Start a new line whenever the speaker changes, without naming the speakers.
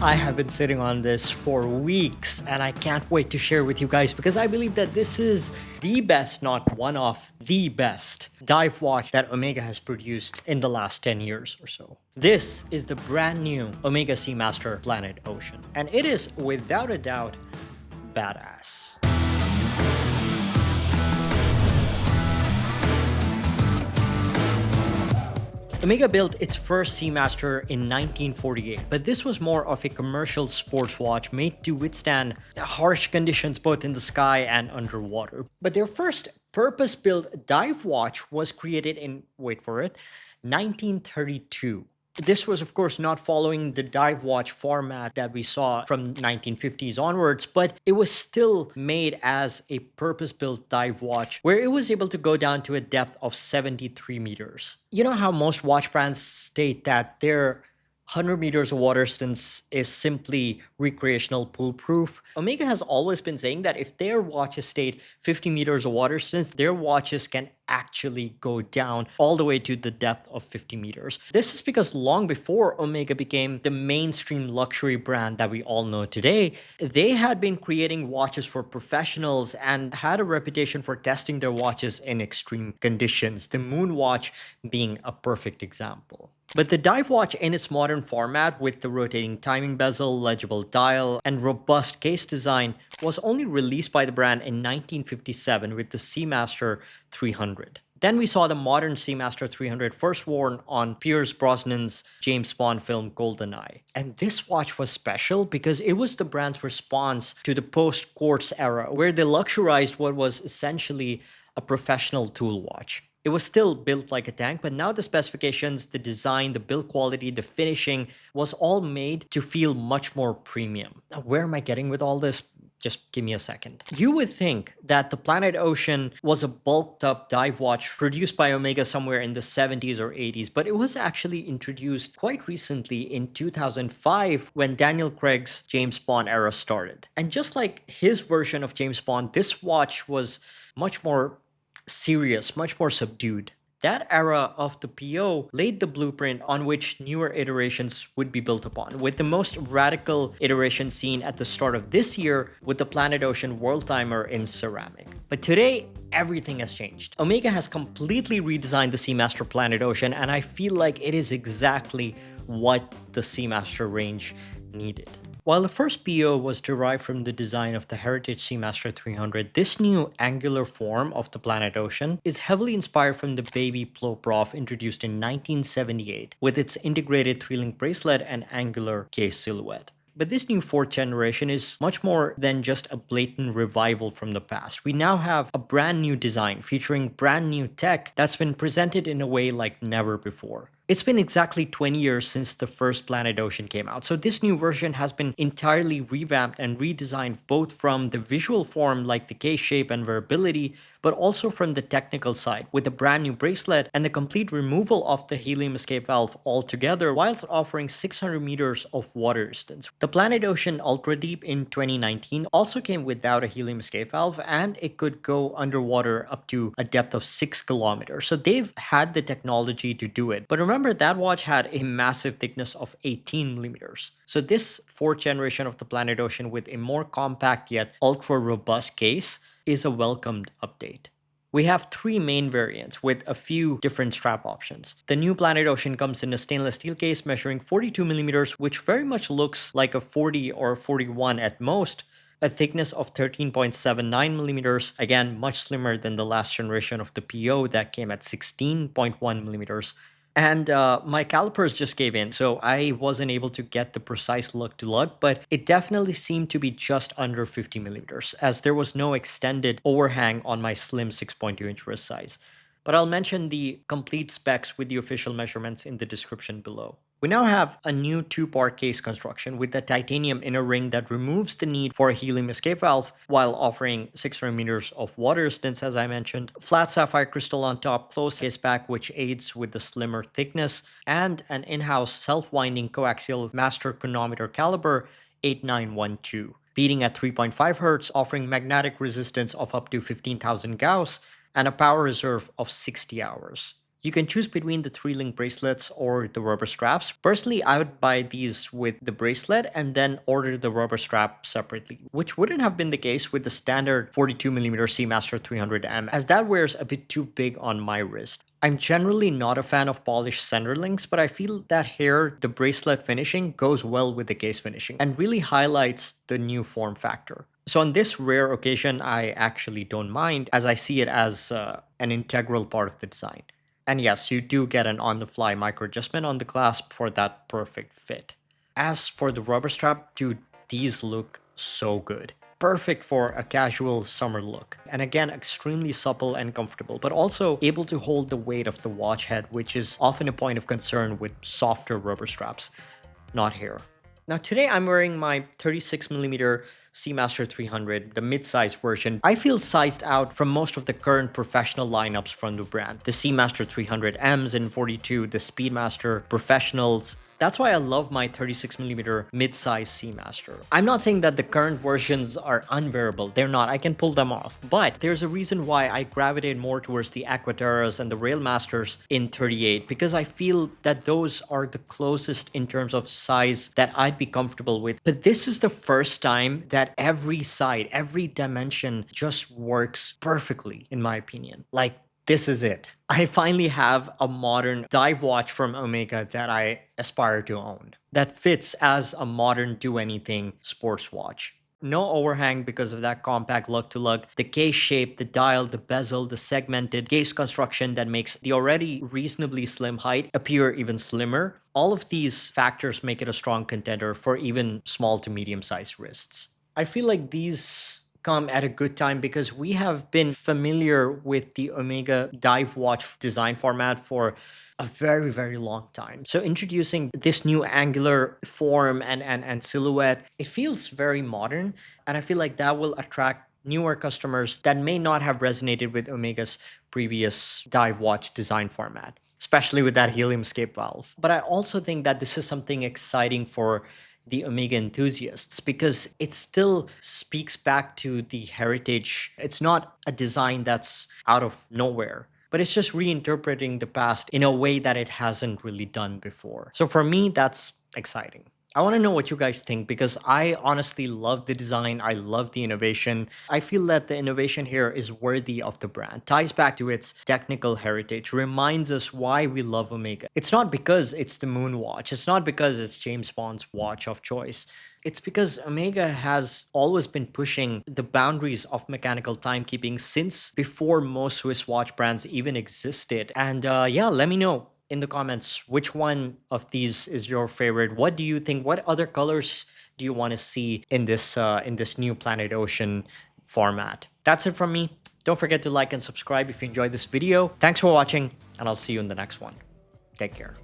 I have been sitting on this for weeks and I can't wait to share with you guys because I believe that this is the best, not one of the best dive watch that Omega has produced in the last 10 years or so. This is the brand new Omega Seamaster Planet Ocean, and it is without a doubt badass. Omega built its first Seamaster in 1948, but this was more of a commercial sports watch made to withstand harsh conditions both in the sky and underwater. But their first purpose-built dive watch was created in, wait for it, 1932. This was, of course, not following the dive watch format that we saw from 1950s onwards, but it was still made as a purpose-built dive watch where it was able to go down to a depth of 73 meters. You know how most watch brands state that their 100 meters of water distance is simply recreational pool proof? Omega has always been saying that if their watches state 50 meters of water distance, their watches can actually go down all the way to the depth of 50 meters. This is because long before Omega became the mainstream luxury brand that we all know today, they had been creating watches for professionals and had a reputation for testing their watches in extreme conditions, the Moon watch being a perfect example. But the dive watch in its modern format with the rotating timing bezel, legible dial, and robust case design was only released by the brand in 1957 with the Seamaster 300. Then we saw the modern Seamaster 300 first worn on Pierce Brosnan's James Bond film GoldenEye. And this watch was special because it was the brand's response to the post-quartz era where they luxurized what was essentially a professional tool watch. It was still built like a tank, but now the specifications, the design, the build quality, the finishing was all made to feel much more premium. Now, where am I getting with all this? Just give me a second. You would think that the Planet Ocean was a bulked up dive watch produced by Omega somewhere in the 70s or 80s, but it was actually introduced quite recently in 2005 when Daniel Craig's James Bond era started. And just like his version of James Bond, this watch was much more serious, much more subdued. That era of the PO laid the blueprint on which newer iterations would be built upon, with the most radical iteration seen at the start of this year with the Planet Ocean World Timer in ceramic. But today, everything has changed. Omega has completely redesigned the Seamaster Planet Ocean, and I feel like it is exactly what the Seamaster range needed. While the first PO was derived from the design of the Heritage Seamaster 300, this new angular form of the Planet Ocean is heavily inspired from the Baby Ploprof introduced in 1978 with its integrated 3-link bracelet and angular case silhouette. But this new fourth generation is much more than just a blatant revival from the past. We now have a brand new design featuring brand new tech that's been presented in a way like never before. It's been exactly 20 years since the first Planet Ocean came out, so this new version has been entirely revamped and redesigned both from the visual form like the case shape and wearability, but also from the technical side with a brand new bracelet and the complete removal of the helium escape valve altogether whilst offering 600 meters of water distance. The Planet Ocean Ultra Deep in 2019 also came without a helium escape valve and it could go underwater up to a depth of 6 kilometers. So they've had the technology to do it. But remember, that watch had a massive thickness of 18 millimeters. So this fourth generation of the Planet Ocean with a more compact yet ultra robust case is a welcomed update. We have three main variants with a few different strap options. The new Planet Ocean comes in a stainless steel case measuring 42 millimeters, which very much looks like a 40 or 41 at most, a thickness of 13.79 millimeters, again much slimmer than the last generation of the PO that came at 16.1 millimeters. And my calipers just gave in, so I wasn't able to get the precise lug to lug, but it definitely seemed to be just under 50 millimeters, as there was no extended overhang on my slim 6.2-inch wrist size. But I'll mention the complete specs with the official measurements in the description below. We now have a new two-part case construction with a titanium inner ring that removes the need for a helium escape valve while offering 600 meters of water distance, as I mentioned, flat sapphire crystal on top, closed caseback which aids with the slimmer thickness, and an in-house self-winding coaxial master chronometer caliber 8912, beating at 3.5 Hz, offering magnetic resistance of up to 15,000 Gauss and a power reserve of 60 hours. You can choose between the 3-link bracelets or the rubber straps. Personally, I would buy these with the bracelet and then order the rubber strap separately, which wouldn't have been the case with the standard 42mm Seamaster 300M, as that wears a bit too big on my wrist. I'm generally not a fan of polished center links, but I feel that here the bracelet finishing goes well with the case finishing and really highlights the new form factor. So on this rare occasion, I actually don't mind, as I see it as an integral part of the design. And yes, you do get an on-the-fly micro adjustment on the clasp for that perfect fit. As for the rubber strap, dude, these look so good. Perfect for a casual summer look. And again, extremely supple and comfortable, but also able to hold the weight of the watch head, which is often a point of concern with softer rubber straps. Not here. Now today I'm wearing my 36mm Seamaster 300, the mid-size version. I feel sized out from most of the current professional lineups from the brand. The Seamaster 300Ms in 42, the Speedmaster Professionals. That's why I love my 36mm mid-size Seamaster. I'm not saying that the current versions are unwearable. They're not. I can pull them off. But there's a reason why I gravitate more towards the Aquaterras and the Railmasters in 38, because I feel that those are the closest in terms of size that I'd be comfortable with. But this is the first time that every side, every dimension just works perfectly, in my opinion. Like, this is it. I finally have a modern dive watch from Omega that I aspire to own, that fits as a modern do-anything sports watch. No overhang because of that compact lug-to-lug, the case shape, the dial, the bezel, the segmented case construction that makes the already reasonably slim height appear even slimmer. All of these factors make it a strong contender for even small to medium-sized wrists. I feel like these come at a good time because we have been familiar with the Omega dive watch design format for a very, very long time. So introducing this new angular form and silhouette, it feels very modern, and I feel like that will attract newer customers that may not have resonated with Omega's previous dive watch design format, especially with that helium escape valve. But I also think that this is something exciting for the Omega enthusiasts because it still speaks back to the heritage. It's not a design that's out of nowhere, but it's just reinterpreting the past in a way that it hasn't really done before. So for me, that's exciting. I want to know what you guys think because I honestly love the design. I love the innovation. I feel that the innovation here is worthy of the brand, ties back to its technical heritage, reminds us why we love Omega. It's not because it's the moon watch. It's not because it's James Bond's watch of choice. It's because Omega has always been pushing the boundaries of mechanical timekeeping since before most Swiss watch brands even existed. And yeah, let me know in the comments which one of these is your favorite. What do you think? What other colors do you want to see in this new Planet Ocean format? That's it from me. Don't forget to like and subscribe if you enjoyed this video. Thanks for watching, and I'll see you in the next one. Take care.